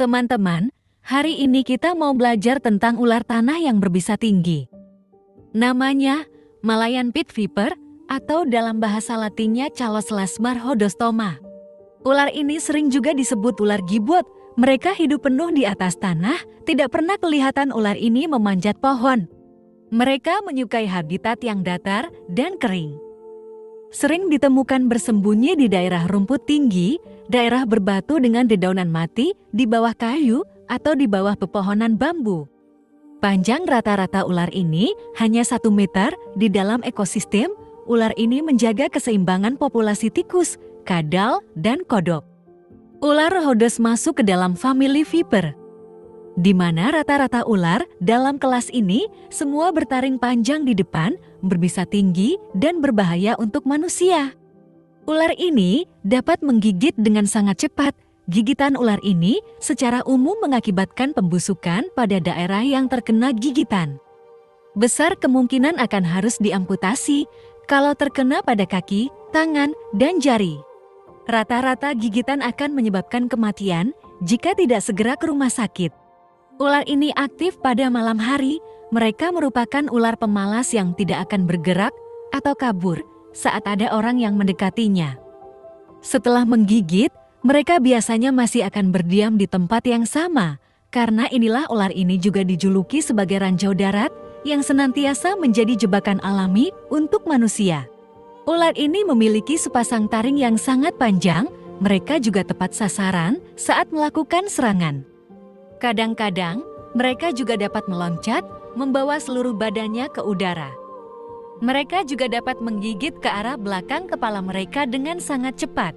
Teman-teman, hari ini kita mau belajar tentang ular tanah yang berbisa tinggi. Namanya Malayan Pit Viper atau dalam bahasa Latinnya Caloslasmar hodostoma. Ular ini sering juga disebut ular gibot. Mereka hidup penuh di atas tanah, tidak pernah kelihatan ular ini memanjat pohon. Mereka menyukai habitat yang datar dan kering. Sering ditemukan bersembunyi di daerah rumput tinggi, daerah berbatu dengan dedaunan mati, di bawah kayu, atau di bawah pepohonan bambu. Panjang rata-rata ular ini hanya 1 meter. Di dalam ekosistem, ular ini menjaga keseimbangan populasi tikus, kadal, dan kodok. Ular Rhodos masuk ke dalam famili Viper, di mana rata-rata ular dalam kelas ini semua bertaring panjang di depan, berbisa tinggi, dan berbahaya untuk manusia. Ular ini dapat menggigit dengan sangat cepat. Gigitan ular ini secara umum mengakibatkan pembusukan pada daerah yang terkena gigitan. Besar kemungkinan akan harus diamputasi kalau terkena pada kaki, tangan, dan jari. Rata-rata gigitan akan menyebabkan kematian jika tidak segera ke rumah sakit. Ular ini aktif pada malam hari. Mereka merupakan ular pemalas yang tidak akan bergerak atau kabur saat ada orang yang mendekatinya. Setelah menggigit, mereka biasanya masih akan berdiam di tempat yang sama. Karena inilah ular ini juga dijuluki sebagai ranjau darat yang senantiasa menjadi jebakan alami untuk manusia. Ular ini memiliki sepasang taring yang sangat panjang. Mereka juga tepat sasaran saat melakukan serangan. Kadang-kadang, mereka juga dapat meloncat, membawa seluruh badannya ke udara. Mereka juga dapat menggigit ke arah belakang kepala mereka dengan sangat cepat.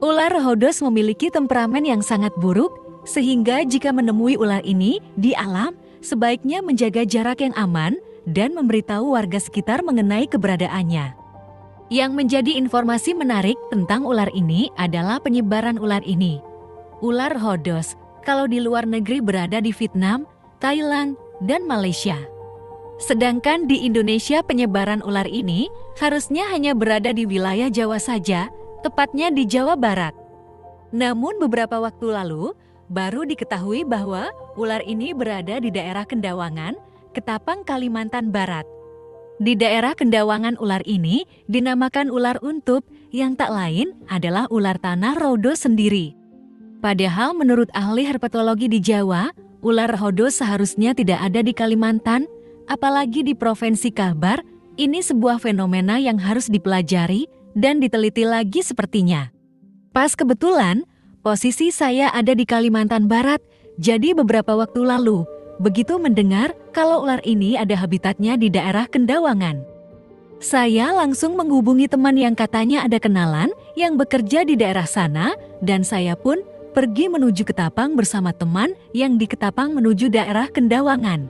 Ular Rhodos memiliki temperamen yang sangat buruk, sehingga jika menemui ular ini di alam, sebaiknya menjaga jarak yang aman dan memberitahu warga sekitar mengenai keberadaannya. Yang menjadi informasi menarik tentang ular ini adalah penyebaran ular ini. Ular Rhodos kalau di luar negeri berada di Vietnam, Thailand, dan Malaysia. Sedangkan di Indonesia penyebaran ular ini harusnya hanya berada di wilayah Jawa saja, tepatnya di Jawa Barat. Namun beberapa waktu lalu, baru diketahui bahwa ular ini berada di daerah Kendawangan, Ketapang, Kalimantan Barat. Di daerah Kendawangan ular ini dinamakan ular untup yang tak lain adalah ular tanah Rhodos sendiri. Padahal menurut ahli herpetologi di Jawa, ular Rhodos seharusnya tidak ada di Kalimantan, apalagi di Provinsi Kalbar. Ini sebuah fenomena yang harus dipelajari dan diteliti lagi sepertinya. Pas kebetulan, posisi saya ada di Kalimantan Barat, jadi beberapa waktu lalu, begitu mendengar kalau ular ini ada habitatnya di daerah Kendawangan. Saya langsung menghubungi teman yang katanya ada kenalan yang bekerja di daerah sana, dan saya pun pergi menuju Ketapang bersama teman yang di Ketapang menuju daerah Kendawangan.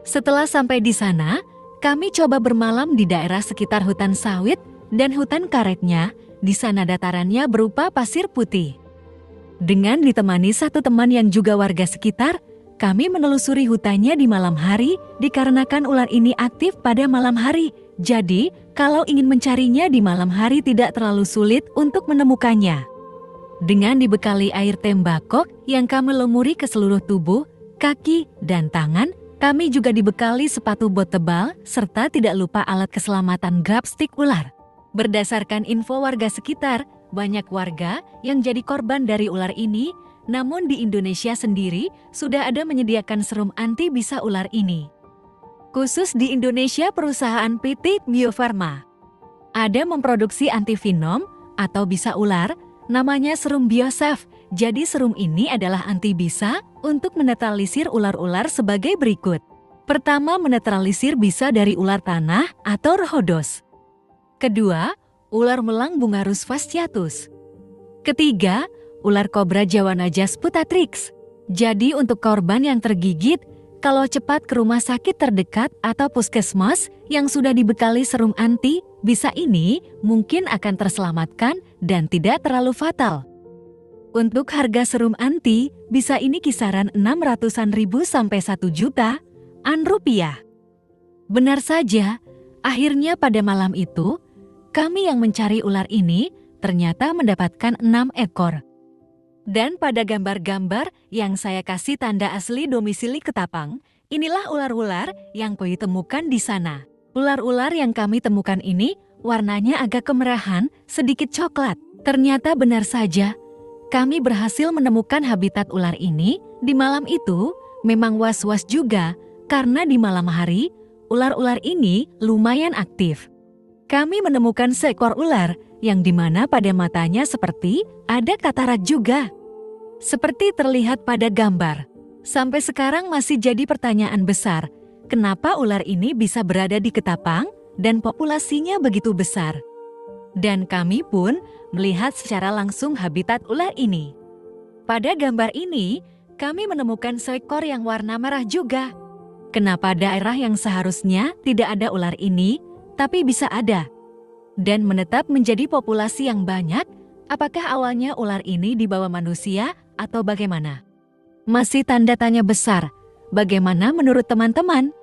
Setelah sampai di sana, kami coba bermalam di daerah sekitar hutan sawit dan hutan karetnya. Di sana datarannya berupa pasir putih. Dengan ditemani satu teman yang juga warga sekitar, kami menelusuri hutannya di malam hari dikarenakan ular ini aktif pada malam hari. Jadi, kalau ingin mencarinya di malam hari tidak terlalu sulit untuk menemukannya. Dengan dibekali air tembakau yang kami lumuri ke seluruh tubuh, kaki, dan tangan, kami juga dibekali sepatu bot tebal, serta tidak lupa alat keselamatan grabstick ular. Berdasarkan info warga sekitar, banyak warga yang jadi korban dari ular ini, namun di Indonesia sendiri sudah ada menyediakan serum anti bisa ular ini. Khusus di Indonesia, perusahaan PT Bio Farma ada memproduksi antivenom atau bisa ular, namanya serum Biosafe. Jadi serum ini adalah anti bisa untuk menetralisir ular-ular sebagai berikut. Pertama, menetralisir bisa dari ular tanah atau Rhodos. Kedua, ular melang Bungarus fasciatus. Ketiga, ular kobra Jawa Najas putatrix. Jadi untuk korban yang tergigit, kalau cepat ke rumah sakit terdekat atau puskesmas yang sudah dibekali serum anti bisa ini mungkin akan terselamatkan dan tidak terlalu fatal. Untuk harga serum anti, bisa ini kisaran 600-an ribu sampai 1 jutaan rupiah. Benar saja, akhirnya pada malam itu, kami yang mencari ular ini ternyata mendapatkan 6 ekor. Dan pada gambar-gambar yang saya kasih tanda asli domisili Ketapang, inilah ular-ular yang kami temukan di sana. Ular-ular yang kami temukan ini warnanya agak kemerahan, sedikit coklat. Ternyata benar saja, kami berhasil menemukan habitat ular ini. Di malam itu memang was-was juga karena di malam hari ular-ular ini lumayan aktif. Kami menemukan seekor ular yang dimana pada matanya seperti ada katarak juga. Seperti terlihat pada gambar. Sampai sekarang masih jadi pertanyaan besar, kenapa ular ini bisa berada di Ketapang dan populasinya begitu besar? Dan kami pun melihat secara langsung habitat ular ini. Pada gambar ini, kami menemukan seekor yang warna merah juga. Kenapa daerah yang seharusnya tidak ada ular ini, tapi bisa ada? Dan menetap menjadi populasi yang banyak, apakah awalnya ular ini dibawa manusia atau bagaimana? Masih tanda tanya besar. Bagaimana menurut teman-teman?